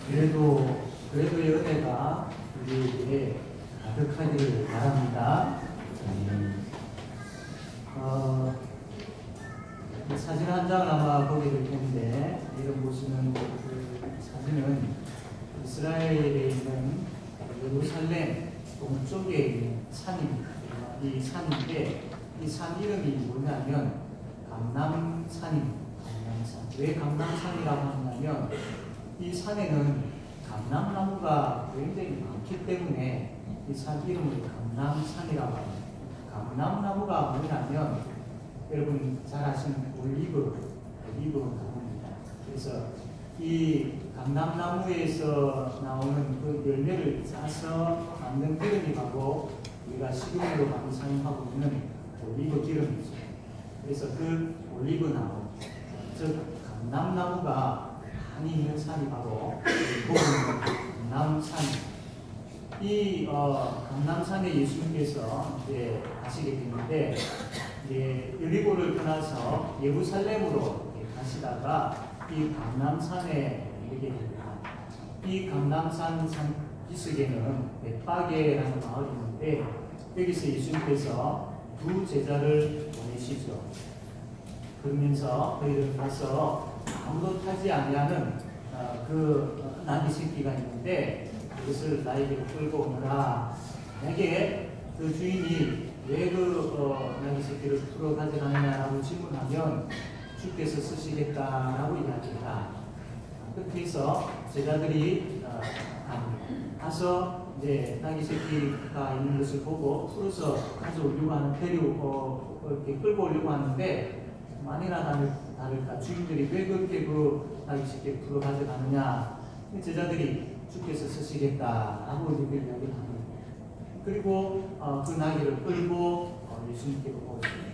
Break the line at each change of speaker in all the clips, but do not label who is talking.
그래도 은혜가 우리에게 가득하기를 바랍니다. 사진 한 장을 아마 보게 될 텐데, 이런 보시는 그 사진은 이스라엘에 있는 예루살렘 동쪽에 있는 산입니다. 이 산인데, 이 산 이름이 뭐냐면 감람산입니다. 감람산. 왜 감람산이라고 하냐면 이 산에는 감람나무가 굉장히 많기 때문에 이 산 이름을 감람산이라고 합니다. 감람나무가 뭐냐면 여러분 잘 아시는 올리브 나무입니다. 그래서 이 감람나무에서 나오는 그 열매를 짜서 만든 기름이 바로 우리가 식용유로 많이 사용하고 있는 올리브 기름이죠. 그래서 그 올리브 나무, 즉 감람나무가 많이 있는 산이 바로 감람산. 이 감람산에 예수님께서 이제 가시게 됐는데, 여리고를 떠나서 예루살렘으로 가시다가 이 감람산에 이르게 됩니다. 이 감람산 산 기슭에는 벳바게라는 마을이 있는데, 여기서 예수님께서 두 제자를 보내시죠. 그러면서 너희들 가서 아무도 타지 아니하는 그 나귀 새끼가 있는데 그것을 나에게 끌고 오너라. 내게 그 주인이 왜 그 나귀 새끼를 풀어 가져가느냐라고 질문하면 주께서 쓰시겠다라고 이야기했다. 그렇게 해서 제자들이 가서 이제 나귀 새끼가 있는 것을 보고 풀어서 가져오려고 하는 이렇게 끌고 오려고 하는데, 만이나 다를까 주인들이 왜 그렇게 그 나귀 새끼를 풀어 가져가느냐. 제자들이 주께서 쓰시겠다라고 얘기를 합니다. 그리고 그 나귀를 끌고 예수님께로 오십니다.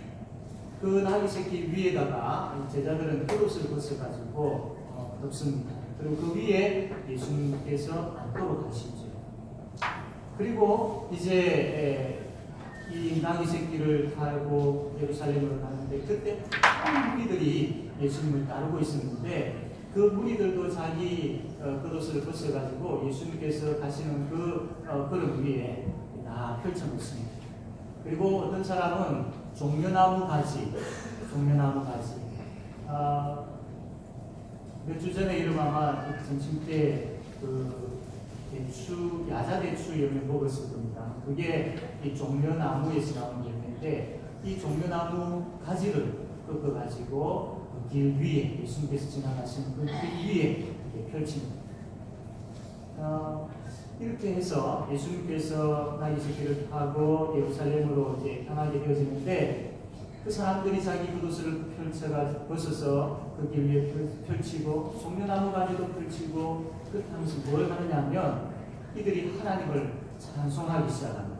그 나귀 새끼 위에다가 제자들은 겉옷을 벗어가지고 덮습니다. 그리고 그 위에 예수님께서 앉도록 하시죠. 그리고 이제 이 나귀 새끼를 타고 예루살렘으로 가는데, 그때 많은 무리들이 예수님을 따르고 있었는데, 그 무리들도 자기 겉옷을 벗어가지고 예수님께서 가시는 그 걸음 위에 다 펼쳐놓습니다. 그리고 어떤 사람은 종려나무 가지. 몇 주 전에 이름 아마 점심 때 그 야자대추 열매 먹었을 겁니다. 그게 이 종려나무에서 나온 열매인데, 이 종려나무 가지를 꺾어가지고 그 길 위에, 예수님께서 지나가시는 그 길 위에 펼칩니다. 이렇게 해서 예수님께서 나귀 새끼를 타고 예루살렘으로 이제 향하게 되어지는데, 그 사람들이 자기 겉옷을 벗어서 그 길 위에 펼치고 종려나무 가지도 펼치고, 그렇게 하면서 뭘 하느냐면 이들이 하나님을 찬송하기 시작합니다.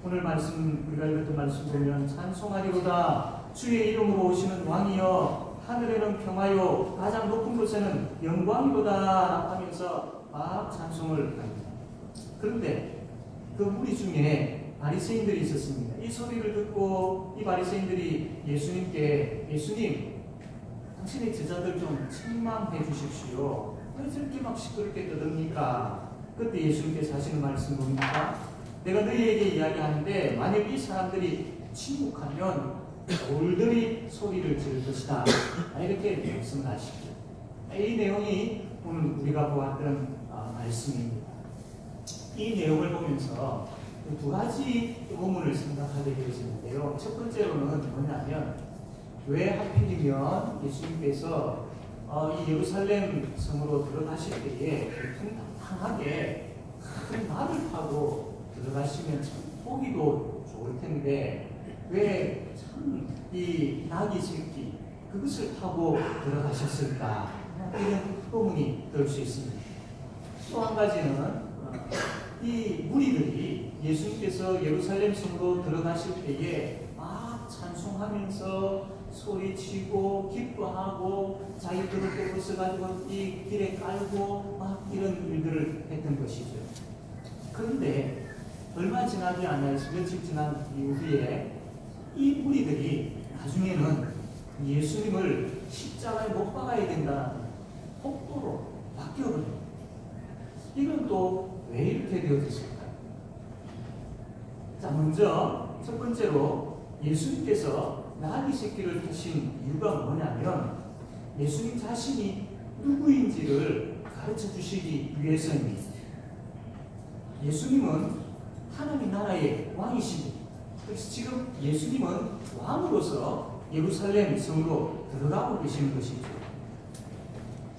오늘 말씀, 우리가 읽었던 말씀 보면 찬송하리로다 주의 이름으로 오시는 왕이여, 하늘에는 평화요 가장 높은 곳에는 영광이로다 하면서 막 찬송을 합니다. 그런데 그 무리 중에 바리새인들이 있었습니다. 이 소리를 듣고 이 바리새인들이 예수님께, 예수님, 당신의 제자들 좀 책망해 주십시오. 왜 저렇게 막 시끄럽게 떠듭니까? 그때 예수님께서 하시는 말씀 뭡니까? 내가 너희에게 이야기하는데 만약 이 사람들이 침묵하면 돌들이 소리를 지를 것이다. 이렇게 말씀을 하시죠. 이 내용이 오늘 우리가 보았던 말씀입니다. 이 내용을 보면서 두 가지 의문을 생각하게 되어지는데요. 첫 번째로는 뭐냐면, 왜 하필이면 예수님께서 이 예루살렘 성으로 들어가실 때에 평탄하게 큰 말을 타고 들어가시면 참 보기도 좋을 텐데, 왜 참 이 나귀 새끼 그것을 타고 들어가셨을까? 이런 의문이 들 수 있습니다. 또 한 가지는 이 무리들이 예수님께서 예루살렘 성으로 들어가실 때에 막 찬송하면서 소리치고 기뻐하고 자기 겉옷을 벗어가지고 이 길에 깔고 막 이런 일들을 했던 것이죠. 그런데 얼마 지나지 않아서 며칠 지난 이후에 이 무리들이 나중에는 예수님을 십자가에 못 박아야 된다는 폭도로 바뀌어버려요. 이건 또 왜 이렇게 되어졌을까요? 자, 먼저 첫 번째로 예수님께서 나귀 새끼를 타신 이유가 뭐냐면 예수님 자신이 누구인지를 가르쳐 주시기 위해서입니다. 예수님은 하나님 나라의 왕이십니다. 그래서 지금 예수님은 왕으로서 예루살렘 성으로 들어가고 계시는 것이죠.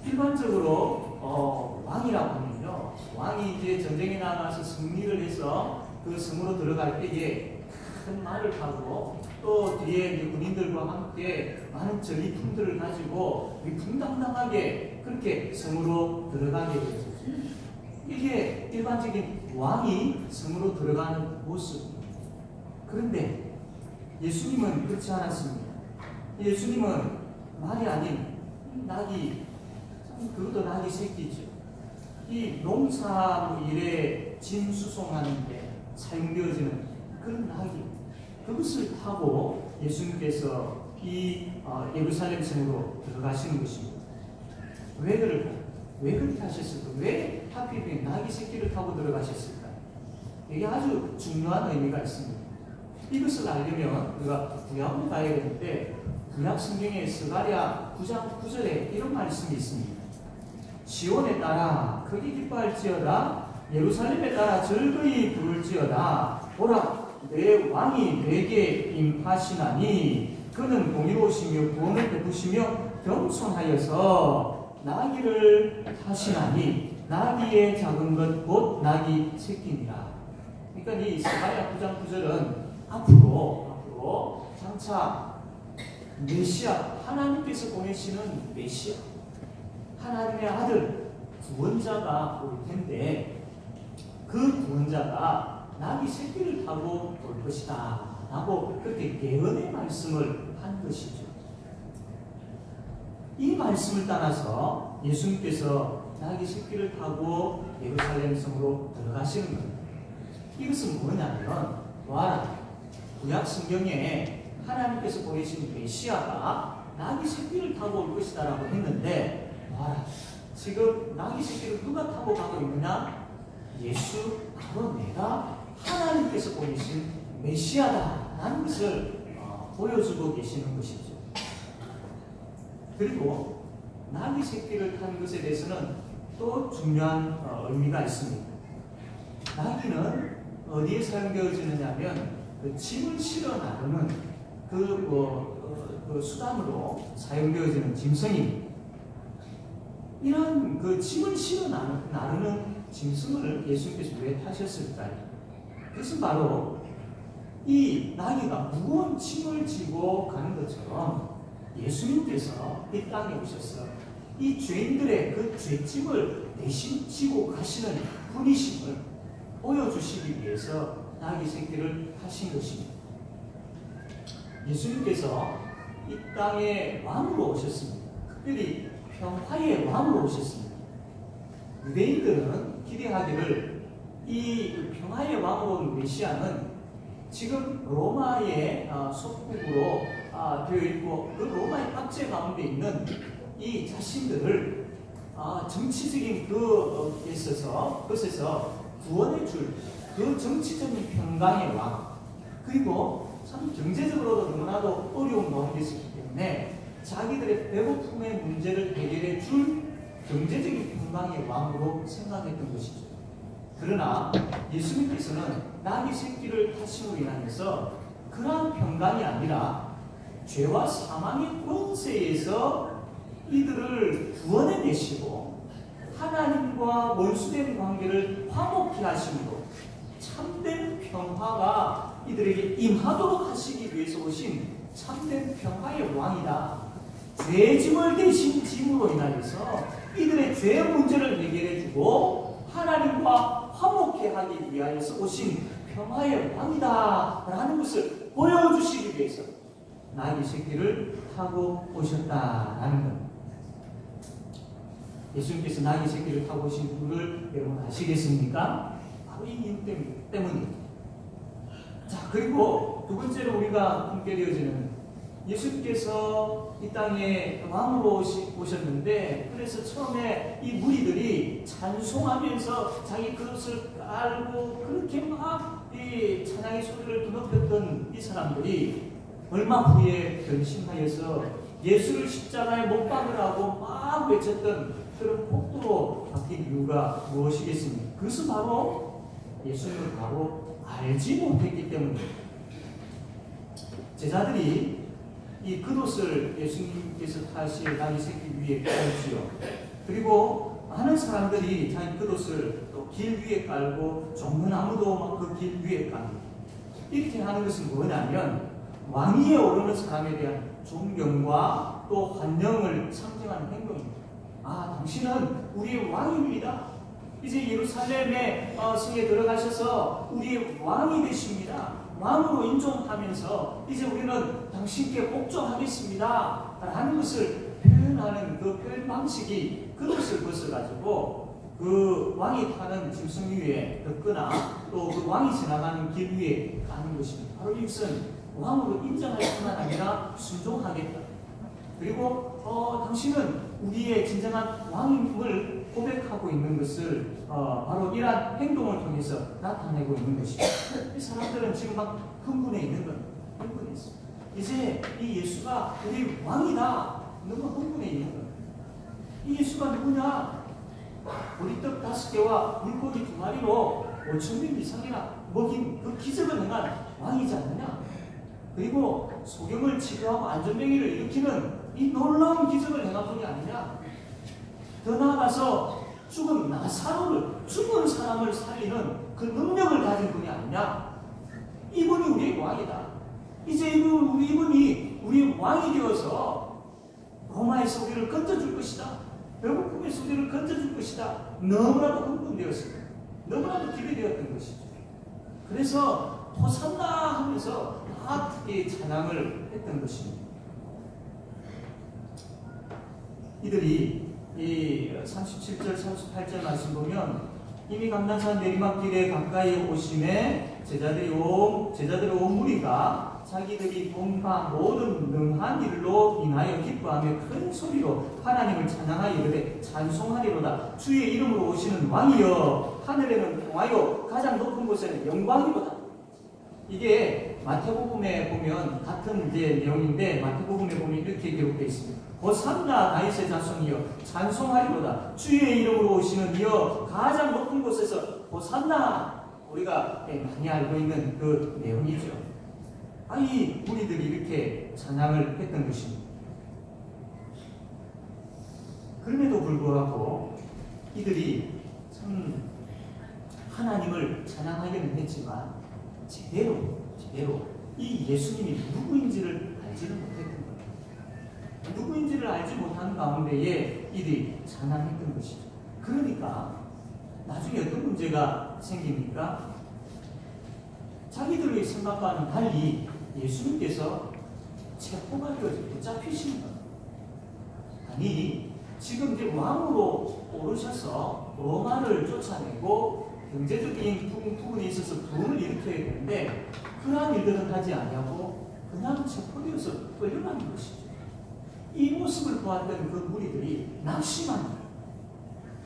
일반적으로 왕이라고 하면요, 왕이 이제 전쟁에 나가서 승리를 해서 그 성으로 들어갈 때에 큰 말을 타고 또 뒤에 이제 군인들과 함께 많은 전리품들을 가지고 위풍당당하게 그렇게 성으로 들어가게 되죠. 이게 일반적인 왕이 성으로 들어가는 모습입니다. 그런데 예수님은 그렇지 않았습니다. 예수님은 말이 아닌 나귀, 그것도 나귀 새끼죠. 이 농사 일에 짐 수송하는데 사용되어지는 그런 나귀, 그것을 타고 예수님께서 이 예루살렘 성으로 들어가시는 것입니다. 왜 그럴까요? 왜 그렇게 하셨을까? 왜 하필 나귀 새끼를 타고 들어가셨을까? 이게 아주 중요한 의미가 있습니다. 이것을 알려면 우리가 구약을 봐야 되는데 구약 성경에 스가랴 9장 9절에 이런 말씀이 있습니다. 시온에 따라 크게 기뻐할지어다, 예루살렘에 따라 즐거이 부를지어다. 보라, 내 왕이 내게 임하시나니 그는 공의로우시며 구원을 베푸시며 겸손하여서 나귀를 타시나니 나귀의 작은 것 곧 나귀 새끼니라. 그러니까 이 스가랴 9장 9절은 앞으로 장차 메시아, 하나님께서 보내시는 메시아, 하나님의 아들 구원자가 올 텐데 그 구원자가 나귀 새끼를 타고 올 것이다 라고 그렇게 예언의 말씀을 한 것이죠. 이 말씀을 따라서 예수님께서 나귀 새끼를 타고 예루살렘 성으로 들어가시는 겁니다. 이것은 뭐냐면, 와라, 구약 성경에 하나님께서 보내신 메시아가 나귀 새끼를 타고 올 것이다 라고 했는데, 와라, 지금 나귀 새끼를 누가 타고 가고 있느냐? 예수, 바로 내가 하나님께서 보내신 메시아다 라는 것을 보여주고 계시는 것이죠. 그리고 나귀 새끼를 타는 것에 대해서는 또 중요한 의미가 있습니다. 나귀는 어디에 사용되어지느냐면 그 짐을 실어 나르는 그 수단으로 사용되어지는 짐승입니다. 이런 그 짐을 실어 나르는 짐승을 예수님께서 왜 타셨을까요? 그것은 바로 이 나귀가 무거운 짐을 지고 가는 것처럼 예수님께서 이 땅에 오셔서 이 죄인들의 그 죄짐을 대신 지고 가시는 분이심을 보여주시기 위해서 나귀 새끼를 타신 것입니다. 예수님께서 이 땅에 왕으로 오셨습니다. 특별히 평화의 왕으로 오셨습니다. 유대인들은 기대하기를 이 평화의 왕으로 온 메시아는 지금 로마의 속국으로 되어 있고 그 로마의 압제 가운데 있는 이 자신들을 정치적인 그것에서 구원해 줄 그 정치적인 평강의 왕, 그리고 참 경제적으로도 너무나도 어려운 가운데 있었기 때문에 자기들의 배고픔의 문제를 해결해 줄 경제적인 평강의 왕으로 생각했던 것이죠. 그러나 예수님께서는 나귀 새끼를 타심으로 인하여서 그러한 평강이 아니라 죄와 사망의 권세에서 이들을 구원해 내시고 하나님과 원수된 관계를 화목케 하심으로 참된 평화가 이들에게 임하도록 하시기 위해서 오신 참된 평화의 왕이다. 죄짐을 대신 짐으로 인하여서 이들의 죄 문제를 해결해주고 하나님과 화목케 하기 위하여서 오신 평화의 왕이다 라는 것을 보여주시기 위해서 나귀 새끼를 타고 오셨다라는 겁니다. 예수님께서 나귀 새끼를 타고 오신 이유를 여러분 아시겠습니까? 바로 이 이유 때문입니다. 자, 그리고 두 번째로 우리가 함께 되어지는 예수님께서 이 땅에 왕으로 오셨는데, 그래서 처음에 이 무리들이 찬송하면서 자기 그릇을 깔고 그렇게 막 이 찬양의 소리를 드높였던 이 사람들이 얼마 후에 변심하여서 예수를 십자가에 못 박으라고 막 외쳤던 그런 폭도로 바뀐 이유가 무엇이겠습니까? 그것은 바로 예수님을 바로 알지 못했기 때문입니다. 제자들이 이 겉옷을 예수님께서 타실 나귀 새끼 위에 깔지요. 그리고 많은 사람들이 자기 겉옷을 또 길 위에 깔고 종려나무도 막 그 길 위에 깔고 이렇게 하는 것은 뭐냐면 왕위에 오르는 사람에 대한 존경과 또 환영을 상징하는 행동입니다. 아, 당신은 우리의 왕입니다. 이제 예루살렘의 성에 들어가셔서 우리의 왕이 되십니다. 왕으로 인정하면서 이제 우리는 당신께 복종하겠습니다 라는 것을 표현하는 그 표현 방식이 그것을 벗어가지고 그 왕이 타는 짐승 위에 덮거나 또 그 왕이 지나가는 길 위에 가는 것입니다. 바로 이것은 왕으로 인정할 뿐만 아니라 순종하겠다. 그리고 당신은 우리의 진정한 왕임을 고백하고 있는 것을 바로 이러한 행동을 통해서 나타내고 있는 것입니다. 이 사람들은 지금 막 흥분해 있는 겁니다. 흥분해 있습니다. 이제 이 예수가 우리 왕이다. 너무 흥분해 있는 겁니다. 이 예수가 누구냐? 보리떡 5개와 물고기 2마리로 5,000명 이상이나 먹인 그 기적을 행한 왕이지 않느냐? 그리고 소경을 치료하고 안전병이를 일으키는 이 놀라운 기적을 행한 분이 아니냐? 더 나아가서 죽은 사람을 살리는 그 능력을 가진 분이 아니냐? 이분이 우리의 왕이다. 이제 이분이 우리의 왕이 되어서 로마에서 우리를 건져줄 것이다. 배고픔에서 우리를 건져줄 것이다. 너무나도 흥분되었습니다. 너무나도 기대되었던 것이죠. 그래서 호산나 하면서 막 찬양을 했던 것입니다. 이들이 이 37절, 38절 말씀 보면 이미 감난산 내리막길에 가까이 오심에 제자들이 온 무리가 자기들이 본바 모든 능한 일로 인하여 기뻐하며 큰 소리로 하나님을 찬양하여 이르되 찬송하리로다. 주의 이름으로 오시는 왕이여 하늘에는 평화요 가장 높은 곳에는 영광이로다. 이게 마태복음에 보면 같은 이제 내용인데 마태복음에 보면 이렇게 기록되어 있습니다. 호산나 다윗의 자손이여 찬송하리로다. 주의 이름으로 오시는 이여 가장 높은 곳에서 호산나. 우리가 많이 알고 있는 그 내용이죠. 이 무리들이 이렇게 찬양을 했던 것입니다. 그럼에도 불구하고 이들이 참 하나님을 찬양하기는 했지만 제대로 이 예수님이 누구인지를 알지는 못했던 거예요. 누구인지를 알지 못한 가운데에 이들이 찬양했던 것이죠. 그러니까 나중에 어떤 문제가 생깁니까? 자기들의 생각과는 달리 예수님께서 체포가 되어서 붙잡히시는 겁니다. 아니, 지금 이제 왕으로 오르셔서 로마를 쫓아내고 경제적인 부분이 있어서 부흥을 일으켜야 되는데 그러한 일들은 하지 아니하고 그냥 체포되어서 끌려가는 것이죠. 이 모습을 보았던 그 무리들이 낙심합니다.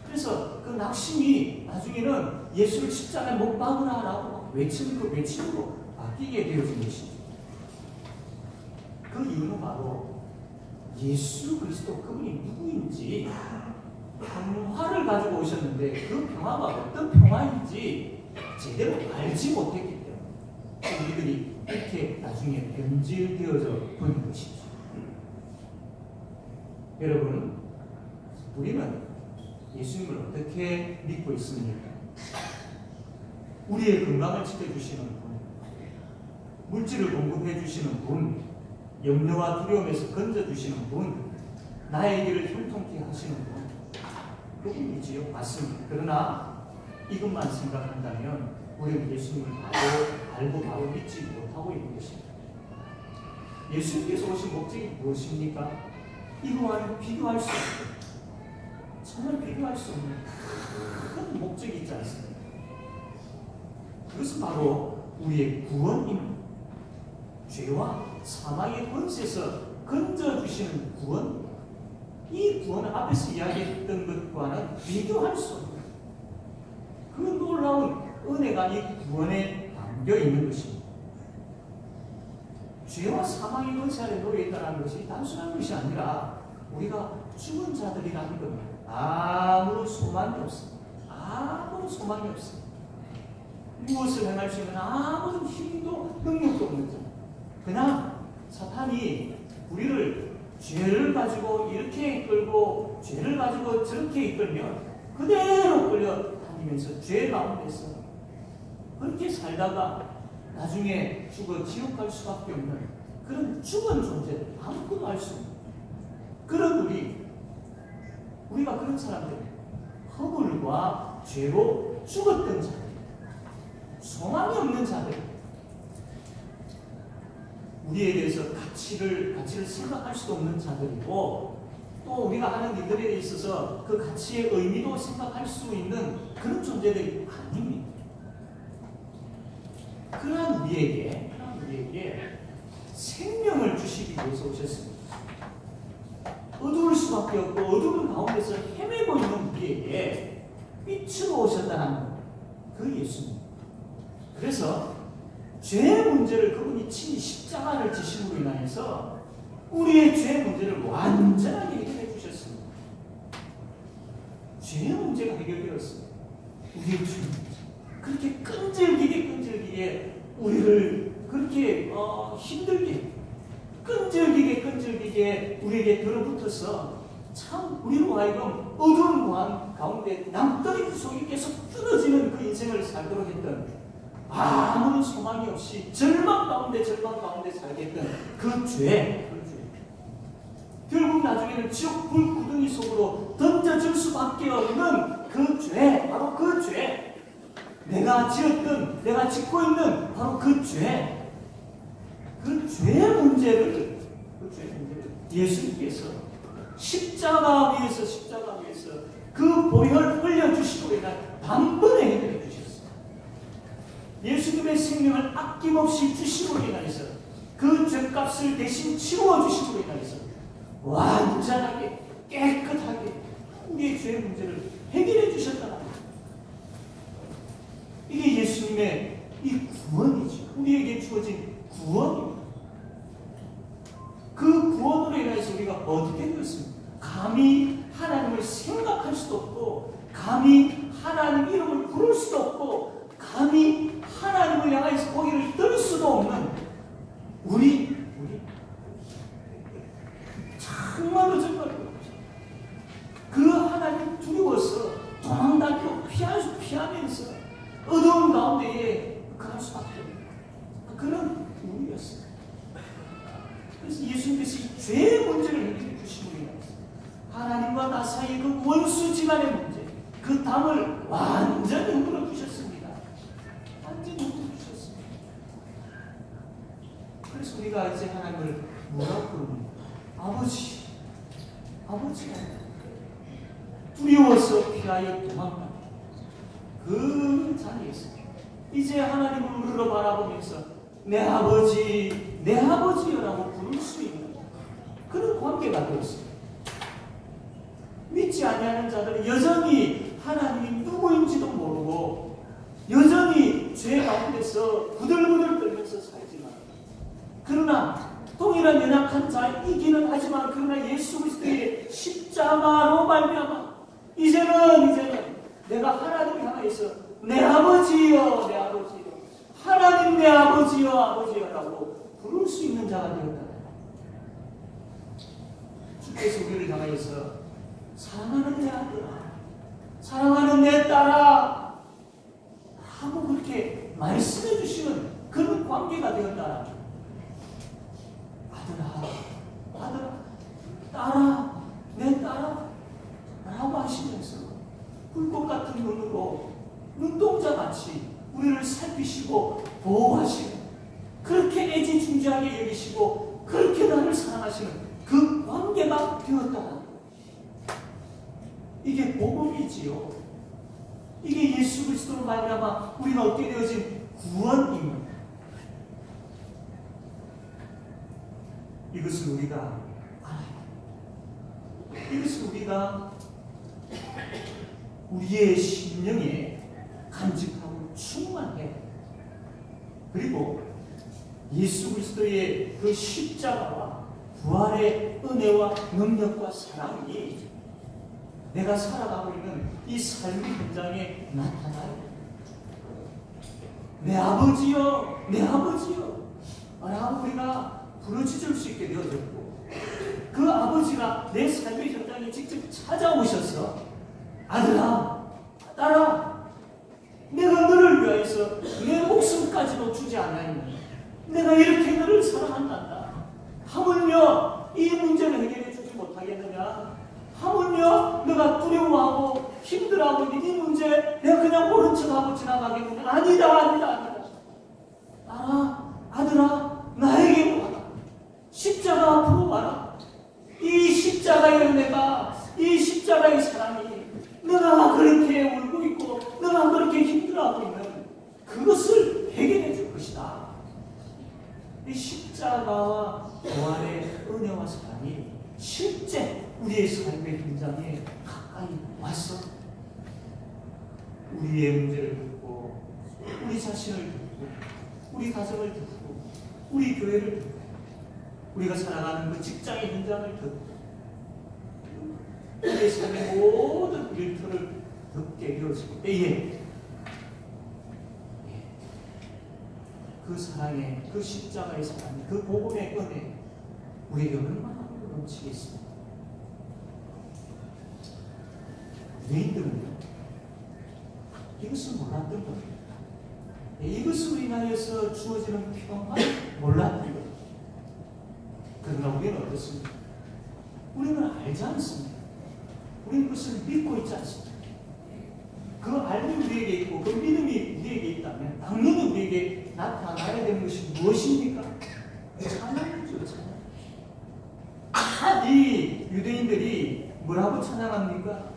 그래서 그 낙심이 나중에는 예수를 십자가에 못 박으라라고 외치는 그 외침으로 바뀌게 되어진 것이죠. 그 이유는 바로 예수 그리스도 그분이 누구인지 평화를 가지고 오셨는데 그 평화가 어떤 평화인지 제대로 알지 못했기 때문에 우리들이 이렇게 나중에 변질되어져 버린 것이죠. 여러분, 우리는 예수님을 어떻게 믿고 있습니까? 우리의 건강을 지켜주시는 분, 물질을 공급해 주시는 분, 염려와 두려움에서 건져주시는 분, 나의 길을 형통케 하시는 분, 그분이지요. 맞습니다. 그러나 이것만 생각한다면 우리는 예수님을 알고 바로 믿지 못하고 있는 것입니다. 예수님께서 오신 목적이 무엇입니까? 이거와는 비교할 수 없는, 정말 비교할 수 없는 큰 목적이 있지 않습니까? 그것은 바로 우리의 구원입니다. 죄와 사망의 권세에서 건져주시는 구원, 이 구원은 앞에서 이야기했던 것과는 비교할 수 없는 은혜가 이 구원에 담겨 있는 것입니다. 죄와 사망의 권세 아래 놓여 있다는 것이 단순한 것이 아니라 우리가 죽은 자들이라는 겁니다. 아무런 소망이 없습니다. 아무런 소망이 없습니다. 무엇을 행할 수 있는 아무런 힘도 능력도 없는 자. 그냥 사탄이 우리를 죄를 가지고 이렇게 이끌고 죄를 가지고 저렇게 이끌면 그대로 끌려다니면서 죄 가운데서 그렇게 살다가 나중에 죽어 지옥 갈 수밖에 없는 그런 죽은 존재, 아무것도 알 수 없는 그런 우리가 그런 사람들, 허물과 죄로 죽었던 자들, 소망이 없는 자들, 우리에 대해서 가치를 생각할 수도 없는 자들이고, 또 우리가 하는 일들에 있어서 그 가치의 의미도 생각할 수 있는 그런 존재들이 아닙니다. 그러한 우리에게 생명을 주시기 위해서 오셨습니다. 어두울 수밖에 없고 어두운 가운데서 헤매고 있는 우리에게 빛으로 오셨다는 그 예수님. 그래서 죄의 문제를 그분이 친히 십자가를 지심으로 인하여서 우리의 죄의 문제를 완전하게 해결해 주셨습니다. 죄의 문제가 해결되었습니다. 우리의 죄의 문제. 그렇게 끈질기게 우리를 그렇게 힘들게 끈질기게 우리에게 들어붙어서 참 우리로 하여금 어두운 무한 가운데 남떨이 속에 계속 끊어지는 그 인생을 살도록 했던, 아무런 소망이 없이 절망 가운데 살게 했던 그 죄, 결국 나중에는 지옥 불구덩이 속으로 던져질 수밖에 없는 그 죄, 바로 그 죄, 내가 짓고 있는 바로 그 죄의 문제를 예수님께서 십자가 위에서 그 보혈 흘려주시고 인한 단번에 해결해 주셨어요. 예수님의 생명을 아낌없이 주심으로 인하여서 그 죄값을 대신 치루어 주심으로 인하여서 완전하게 깨끗하게 우리의 죄의 문제를 해결해 주셨다. 이게 예수님의 이 구원이죠. 우리에게 주어진 구원입니다. 그 구원으로 인해서 우리가 어떻게 되었습니까? 감히 하나님을 생각할 수도 없고, 감히 하나님 이름을 부를 수도 없고, 감히 하나님을 향해서 고개를 들 수도 없는 우리 정말로 그 하나님 두려워서 도망다니고 피하면서 어두운 가운데에 갈 수밖에 없는 그런 우리였어요. 그래서 예수님께서 이 죄의 문제를 해결해 주심으로 인해서 하나님과 나 사이의 그 원수지간의 문제, 그 담을 완전히 흔들어 주셨습니다. 완전히 흔들어 주셨습니다. 그래서 우리가 이제 하나님을 뭐라고 부릅니까? 아버지. 두려워서 피하여 도망가. 그 자리에서 이제 하나님을 우러러 바라보면서 내 아버지여라고 부를 수 있는 그런 관계가 되었습니다. 믿지 아니하는 자들은 여전히 하나님이 누구인지도 모르고 여전히 죄 가운데서 부들부들 떨면서 살지만, 그러나 동일한 연약한 자이기는 하지만, 그러나 예수 그리스도의 십자가로 말미암아 이제는 내가 하나님을 향해서 내 아버지여, 하나님 내 아버지여라고 부를 수 있는 자가 되었다. 주께서 우리를 향하여서 사랑하는 내 아들아, 사랑하는 내 딸아 하고 그렇게 말씀해 주시는 그런 관계가 되었다. 아들아, 딸아, 내 딸아 라고 하시면서 불꽃 같은 눈으로 눈동자같이 우리를 살피시고 보호하시고 그렇게 애지중지하게 여기시고 그렇게 나를 사랑하시는 그 관계가 되었다. 이게 복음이지요. 이게 예수 그리스도로 말미암아 우리는 얻게 되어진 구원입니다. 이것을 우리가 알아야 돼요. 이것을 우리가 우리의 심령에 간직하고 충만해. 그리고 예수 그리스도의 그 십자가와 부활의 은혜와 능력과 사랑이 내가 살아가고 있는 이 삶의 현장에 나타나요. 내 아버지여, 내 아버지여 라고 우리가 부르짖을 수 있게 되어졌고, 그 아버지가 내 삶의 현장에 직접 찾아오셔서 아들아, 딸아, 내가 너를 위하여서 내 목숨까지도 주지 않았니? 내가 이렇게 너를 사랑한단다. 하물며 이 문제를 해결해 주지 못하겠느냐? 하물며 너가 두려워하고 힘들어하고 있는 이 문제 내가 그냥 모른 척하고 지나가겠느냐? 아니다. 아들아, 나에게 와라. 십자가 앞으로 와라. 이 십자가의 은혜가, 이 십자가의 사랑이 너가 그렇게 울고 있고 너가 그렇게 힘들어하고 있는 그것을 해결해 줄 것이다. 이 십자가와 부활의 은혜와 사랑이 실제 우리의 삶의 현장에 가까이 와서 우리의 문제를 듣고, 우리 자신을 듣고, 우리 가정을 듣고, 우리 교회를 듣고, 우리가 살아가는 그 직장의 현장을 듣고, 우리의 삶의 모든 일터를 듣게 되어질 때에 그 사랑의, 그 십자가의 사랑, 그 복음의 은혜 우리에게 얼마나 넘치겠습니까? 유대인들은요, 이것을 몰랐던 겁니다. 이것으로 인하여서 주어지는 평화를 몰랐던 겁니다. 그러나 우리는 어떻습니까? 우리는 알지 않습니다. 우리는 그것을 믿고 있지 않습니다. 그 알미 우리에게 있고 그 믿음이 우리에게 있다면 당연히 우리에게 나타나야 되는 것이 무엇입니까? 찬양이죠, 찬양. 이 유대인들이 뭐라고 찬양합니까?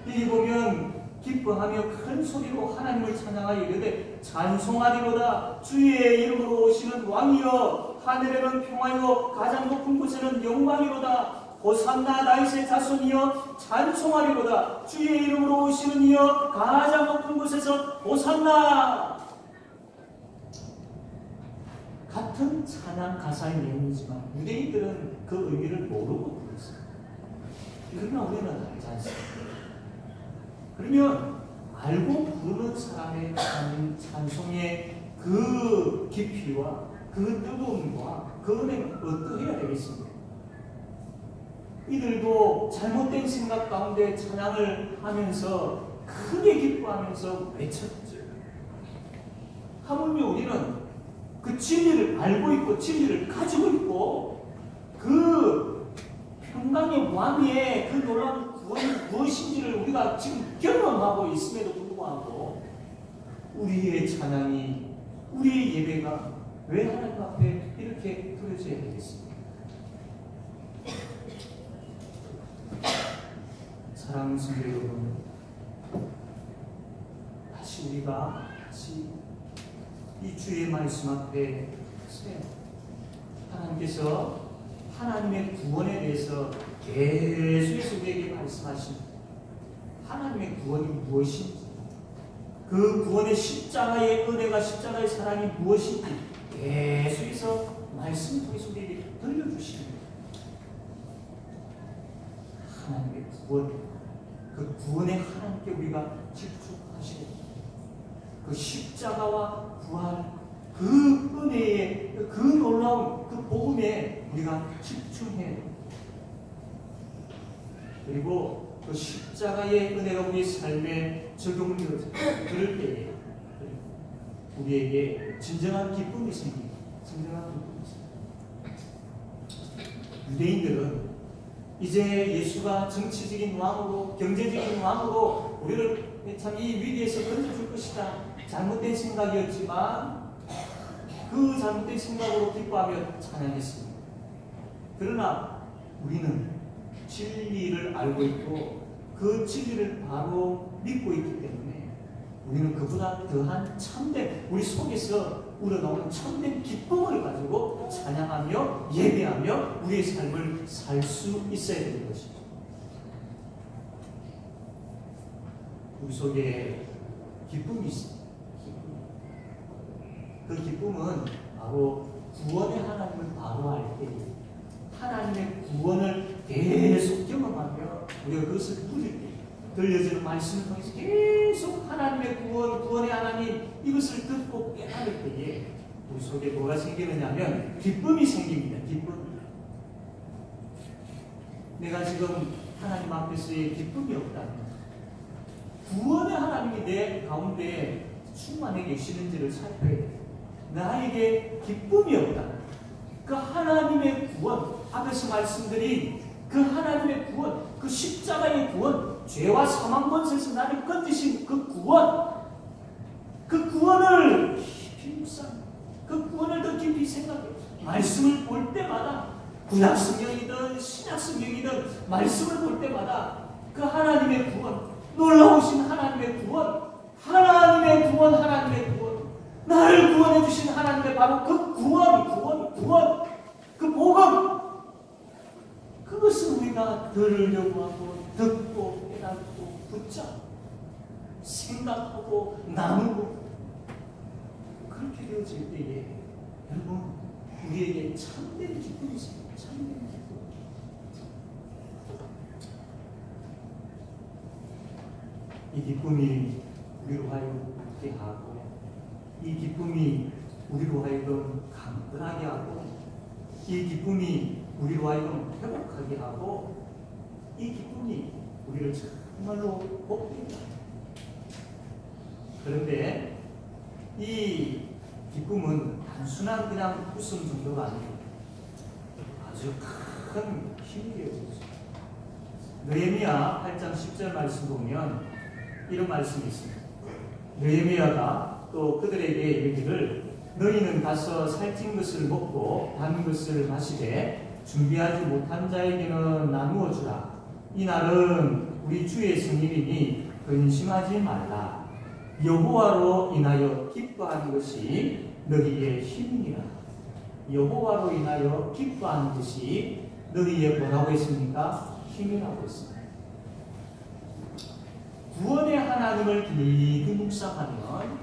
여기 보면 기뻐하며 큰 소리로 하나님을 찬양하여 이르되 찬송하리로다. 주의 이름으로 오시는 왕이여, 하늘에는 평화요 가장 높은 곳에는 영광이로다. 호산나 다윗의 자손이여 찬송하리로다. 주의 이름으로 오시는 이여 가장 높은 곳에서 호산나. 같은 찬양 가사의 내용이지만 유대인들은 그 의미를 모르고 부르었습니다. 그러나 우리는 알지 않습니다. 그러면 알고 부르는 사람의 찬송의 그 깊이와 그 뜨거움과 그 은혜는 어떠해야 되겠습니까? 이들도 잘못된 생각 가운데 찬양을 하면서 크게 기뻐하면서 외쳤죠. 하물며 우리는 그 진리를 알고 있고 진리를 가지고 있고 그 평강의 왕의 그 놀라운 구원이 무엇인지를 우리가 지금 경험하고 있음에도 불구하고 우리의 찬양이, 우리의 예배가 왜 하나님 앞에 이렇게 드려져야 되겠습니까? 사랑하는 성도 여러분, 다시 우리가 이 주의 말씀 앞에 서요. 하나님께서 하나님의 구원에 대해서 계속해서 우리에게 말씀하십니다. 하나님의 구원이 무엇인지, 그 구원의 십자가의 은혜가, 십자가의 사랑이 무엇인지 계속해서 말씀을 통해서 우리에게 들려주십니다. 하나님의 구원, 그 구원의 하나님께 우리가 집중하시고 그 십자가와 부활, 그 은혜의 그 놀라운 그 복음에 우리가 집중해야 됩니다. 그리고 그 십자가의 은혜가 우리 삶에 적용되어서 그럴 때에 우리에게 진정한 기쁨이 생깁니다. 진정한 기쁨이 생깁니다. 유대인들은 이제 예수가 정치적인 왕으로, 경제적인 왕으로 우리를 참 이 위기에서 건져줄 것이다, 잘못된 생각이었지만 그 잘못된 생각으로 기뻐하며 찬양했습니다. 그러나 우리는 진리를 알고 있고 그 진리를 바로 믿고 있기 때문에 우리는 그보다 더한 참된, 우리 속에서 우러나오는 참된 기쁨을 가지고 찬양하며 예배하며 우리의 삶을 살 수 있어야 되는 것이죠. 우리 속에 기쁨이 있습니다. 그 기쁨은 바로 구원의 하나님을 바로 알 때, 하나님의 구원을 계속 경험하며 우리가 그것을 누릴 때, 들려지는 말씀을 통해서 계속 하나님의 구원의 하나님 이것을 듣고 깨달을 때에 우리 속에 뭐가 생기느냐면 기쁨이 생깁니다. 기쁨. 내가 지금 하나님 앞에서의 기쁨이 없다면, 구원의 하나님이 내 가운데 충만해 계시는지를 살펴야 돼요. 나에게 기쁨이 없다. 그 하나님의 구원, 앞에서 말씀드린 그 하나님의 구원, 그 십자가의 구원, 죄와 사망 권세에서 나를 건지신 그 구원, 그 구원을 깊이 묵상, 그 구원을 더 깊이 생각해. 말씀을 볼 때마다, 구약 성경이든 신약 성경이든 말씀을 볼 때마다 그 하나님의 구원, 놀라우신 하나님의 구원, 하나님의 구원, 하나님의 구원, 나를 구원해 주신 하나님의 바로 그 구원, 그 복음, 그것을 우리가 들으려고 하고 듣고 깨닫고 붙잡고 생각하고 나누고 그렇게 되어질 때에 여러분 우리에게 참된 기쁨이 있습니다. 참된 기쁨. 이 기쁨이 우리로 하여금 웃게 하고, 이 기쁨이 우리로 하여금 강건하게 하고, 이 기쁨이 우리로 하여금 회복하게 하고, 이 기쁨이 우리를 정말로 복되게 합니다. 그런데 이 기쁨은 단순한 그냥 웃음 정도가 아니고 아주 큰 힘이 되어집니다. 느헤미야 8장 10절 말씀 보면 이런 말씀이 있습니다. 느헤미야가 또 그들에게 이르기를 너희는 가서 살찐 것을 먹고 단 것을 마시되 준비하지 못한 자에게는 나누어 주라. 이 날은 우리 주의 생일이니 근심하지 말라. 여호와로 인하여 기뻐하는 것이 너희의 힘이니라. 여호와로 인하여 기뻐하는 것이 너희의 뭐라고 했습니까? 힘이라고 했습니다. 구원의 하나님을 깊이 묵상하면,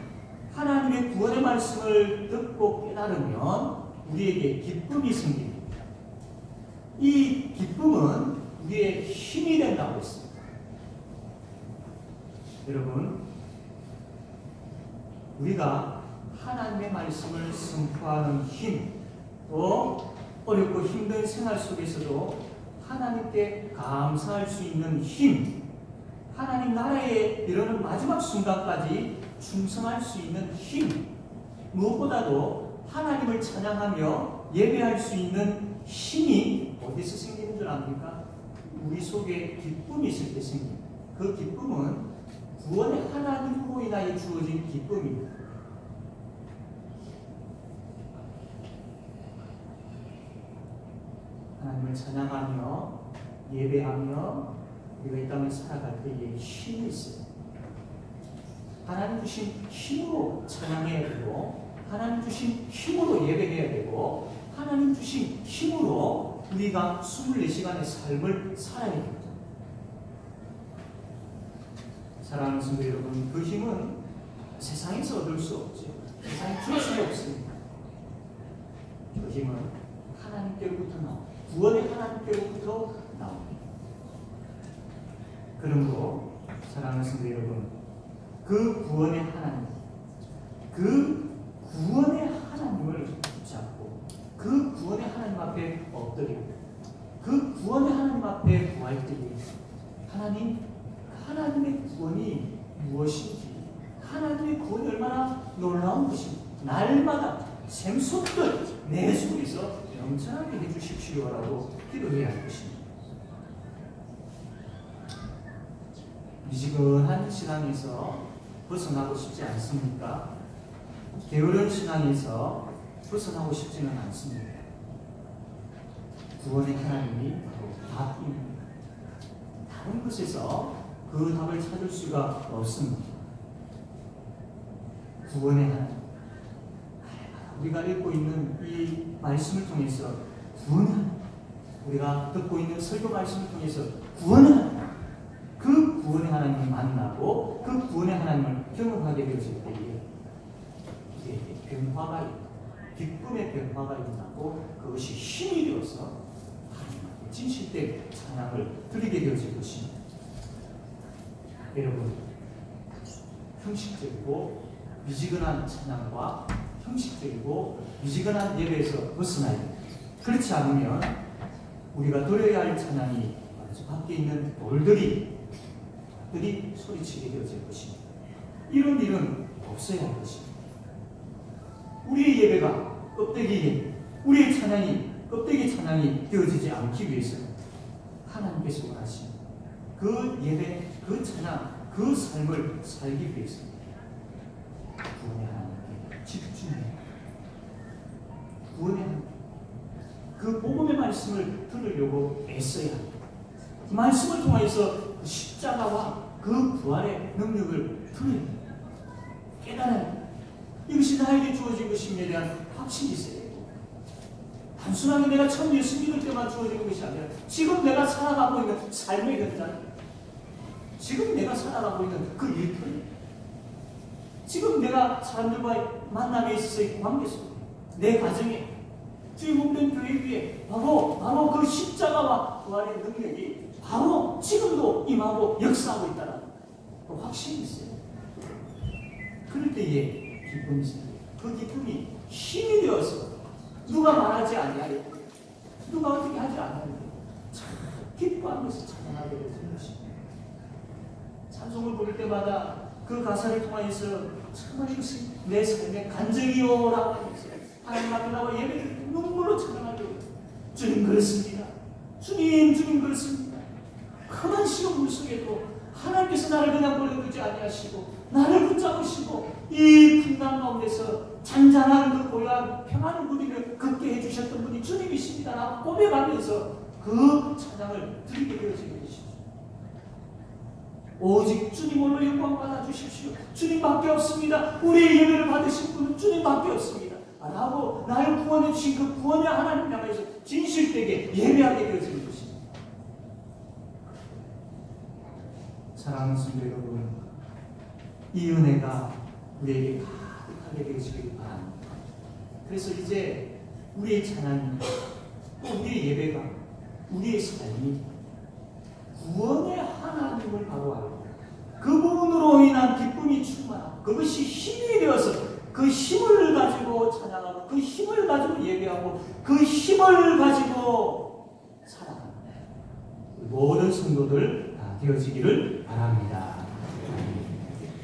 하나님의 구원의 말씀을 듣고 깨달으면 우리에게 기쁨이 생깁니다. 이 기쁨은 우리의 힘이 된다고 했습니다. 여러분, 우리가 하나님의 말씀을 선포하는 힘, 또 어렵고 힘든 생활 속에서도 하나님께 감사할 수 있는 힘, 하나님 나라에 이르는 마지막 순간까지 충성할 수 있는 힘, 무엇보다도 하나님을 찬양하며 예배할 수 있는 힘이 어디서 생기는 줄 압니까? 우리 속에 기쁨이 있을 때 생깁니다. 그 기쁨은 구원의 하나님으로 인하여 주어진 기쁨입니다. 하나님을 찬양하며 예배하며 우리가 이 땅을 살아갈 때에 힘이 있어요. 하나님 주신 힘으로 찬양해야 되고, 하나님 주신 힘으로 예배해야 되고, 하나님 주신 힘으로 우리가 24시간의 삶을 살아야 됩니다. 사랑하는 성도 여러분, 그 힘은 세상에서 얻을 수 없죠. 세상에 줄 수 없습니다. 그 힘은 하나님께로부터 나옵니다. 구원의 하나님께로부터 나옵니다. 그러므로 사랑하는 성도 여러분, 그 구원의 하나님, 그 구원의 하나님을 붙잡고 그 구원의 하나님 앞에 엎드리고 그 구원의 하나님 앞에 구할 때에 하나님의 구원이 무엇인지, 하나님의 구원이 얼마나 놀라운 것인지 날마다 샘솟듯 내 속에서 영원하게 해주십시오라고 기도해야 할 것입니다. 미지근한 신앙에서 벗어나고 싶지 않습니까? 게으른 신앙에서 벗어나고 싶지는 않습니다. 구원의 하나님이 바로 답입니다. 다른 것에서 그 답을 찾을 수가 없습니다. 구원의 하나님, 우리가 읽고 있는 이 말씀을 통해서 구원의 하나님, 우리가 듣고 있는 설교 말씀을 통해서 구원의 하나님, 그 구원의 하나님을 만나고 그 구원의 하나님을 경험하게 되어질 때에 우리에게 변화가 있다. 기쁨의 변화가 일어나고 그것이 힘이 되어서 하나님께 진실된 찬양을 드리게 되어질 것입니다. 여러분, 형식적이고 미지근한 찬양과 형식적이고 미지근한 예배에서 벗어나야 됩니다. 그렇지 않으면 우리가 드려야 할 찬양이 밖에 있는 돌들이 소리치게 되어질 것입니다. 이런 일은 없어야 할 것입니다. 우리의 예배가 껍데기, 우리의 찬양이 껍데기 찬양이 되어지지 않기 위해서 하나님께서 원하신 그 예배, 그 찬양, 그 삶을 살기 위해서 구원의 하나님께 집중해야 합니다. 구원의 하나님, 그 복음의 말씀을 들으려고 애써야 합니다. 그 말씀을 통해서 그 십자가와 그 부활의 능력을 들어야 합니다. 깨달아야 합니다. 이것이 나에게 주어진 것임에 대한 확신이 있어야 되고, 단순하게 내가 처음 예수 믿을 때만 주어진 것이 아니라 지금 내가 살아가고 있는 삶의 현장, 지금 내가 살아가고 있는 그 일편, 지금 내가 사람들과의 만남에 있어서의 관계 속에, 내 가정에, 주인공된 교회 위에 바로 그 십자가와 부활의 능력이 바로 지금도 임하고 역사하고 있다는 그 확신이 있어요. 그럴 때에 기쁨이 있습니다. 그 기쁨이 힘이 되어서 누가 말하지 아니하여, 누가 어떻게 하지 않았는데 참 기뻐하면서 찬양하게 되는 것입니다. 찬송을 부를 때마다 그 가사를 통하여서 정말 이것이 내 삶의 간증이요라고 하면서 하나님 앞에 나와 예배를 눈물로 찬양하게 됩니다. 주님 그렇습니다. 주님 그렇습니다. 험한 시험 물속에도 하나님께서 나를 그냥 버려두지 아니하시고 나를 붙잡으시고 이 풍랑 가운데서 잔잔한 그 고요한 평안을 누리며 걷게 해주셨던 분이 주님이십니다 라고 고백하면서 그 찬양을 드리게 되어지는 것이죠. 오직 주님 홀로 영광 받아주십시오. 주님밖에 없습니다. 우리의 예배를 받으신 분은 주님밖에 없습니다 라고 나를 구원해 주신 그 구원의 하나님 향해서 진실되게 예배하게 되어지는 것입니다. 사랑하는 성도 여러분, 이 은혜가 우리에게 가득하게 되어지길 바랍니다. 그래서 이제 우리의 찬양이, 또 우리의 예배가, 우리의 삶이 구원의 하나님을 바로 알고 그 부분으로 인한 기쁨이 충만하고 그것이 힘이 되어서 그 힘을 가지고 찬양하고 그 힘을 가지고 예배하고 그 힘을 가지고 살아가는 모든 성도들 다 되어지기를 바랍니다.